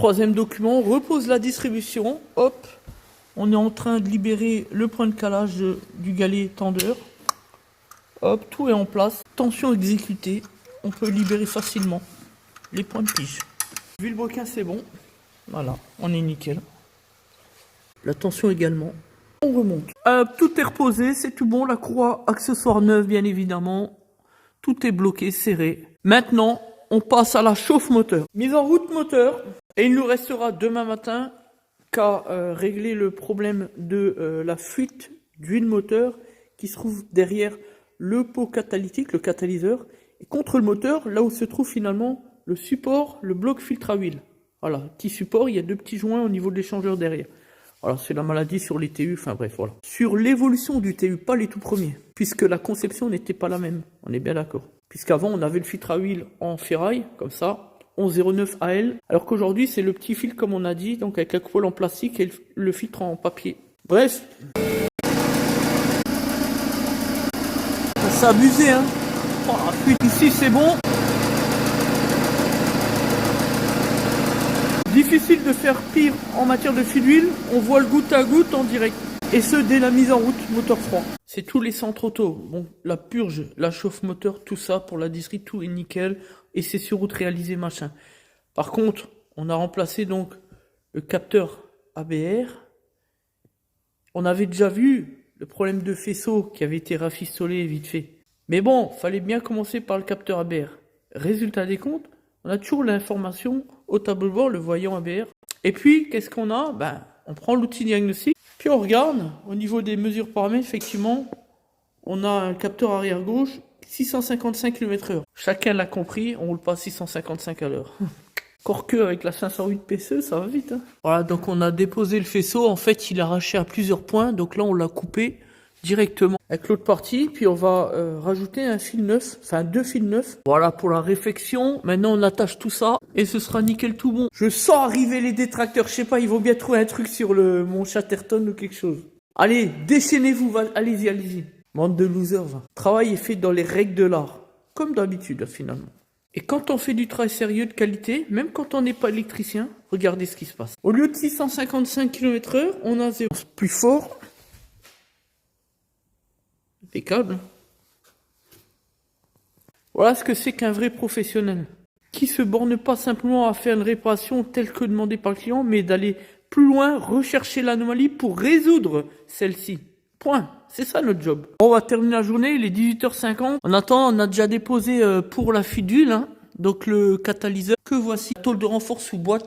troisième document, on repose la distribution. Hop, on est en train de libérer le point de calage du galet tendeur. Hop, tout est en place. Tension exécutée. On peut libérer facilement les points de pige. Vilebrequin, c'est bon. Voilà, on est nickel. La tension également. On remonte. Tout est reposé, c'est tout bon. La courroie accessoire neuve, bien évidemment. Tout est bloqué, serré. Maintenant, on passe à la chauffe moteur. Mise en route moteur. Et il nous restera demain matin qu'à régler le problème de la fuite d'huile moteur qui se trouve derrière le pot catalytique, le catalyseur. Et contre le moteur, là où se trouve finalement le support, le bloc filtre à huile. Voilà, petit support, il y a deux petits joints au niveau de l'échangeur derrière. Voilà, c'est la maladie sur les TU, enfin bref, voilà. Sur l'évolution du TU, pas les tout premiers, puisque la conception n'était pas la même, on est bien d'accord. Puisqu'avant, on avait le filtre à huile en ferraille, comme ça, 1109 AL, alors qu'aujourd'hui, c'est le petit filtre, comme on a dit, donc avec la coupole en plastique et le filtre en papier. Bref. C'est abusé, hein. Oh, la fuite ici, c'est bon. Difficile de faire pire en matière de fil d'huile, on voit le goutte à goutte en direct. Et ce, dès la mise en route moteur froid. C'est tous les centres auto. Bon, la purge, la chauffe moteur, tout ça pour la distrie, tout est nickel. Et c'est sur route réalisé, machin. Par contre, on a remplacé donc le capteur ABR. On avait déjà vu le problème de faisceau qui avait été rafistolé vite fait. Mais bon, fallait bien commencer par le capteur ABR. Résultat des comptes, on a toujours l'information au tableau de bord, le voyant ABR. Et puis, qu'est-ce qu'on a? Ben, on prend l'outil diagnostic, puis on regarde, au niveau des mesures paramètres, effectivement, on a un capteur arrière gauche, 655 km/h. Chacun l'a compris, on roule pas 655 à l'heure. Encore que avec la 508 PCE, ça va vite. Hein. Voilà, donc on a déposé le faisceau, en fait, il a arraché à plusieurs points, donc là, on l'a coupé directement avec l'autre partie, puis on va rajouter un fil neuf, enfin 2 fils neufs. Voilà pour la réflexion. Maintenant on attache tout ça et ce sera nickel tout bon. Je sens arriver les détracteurs, je sais pas, ils vont bien trouver un truc sur mon Chatterton ou quelque chose. Allez, déchaînez-vous, allez-y, allez-y. Bande de losers. Le travail est fait dans les règles de l'art, comme d'habitude finalement. Et quand on fait du travail sérieux de qualité, même quand on n'est pas électricien, regardez ce qui se passe. Au lieu de 655 km/h, on a 0. Plus fort. Impeccable. Voilà ce que c'est qu'un vrai professionnel. Qui se borne pas simplement à faire une réparation telle que demandée par le client, mais d'aller plus loin, rechercher l'anomalie pour résoudre celle-ci. Point. C'est ça notre job. On va terminer la journée, il est 18h50. En attendant, on a déjà déposé pour la fuite d'huile, hein, donc le catalyseur que voici. Tôle de renfort sous boîte.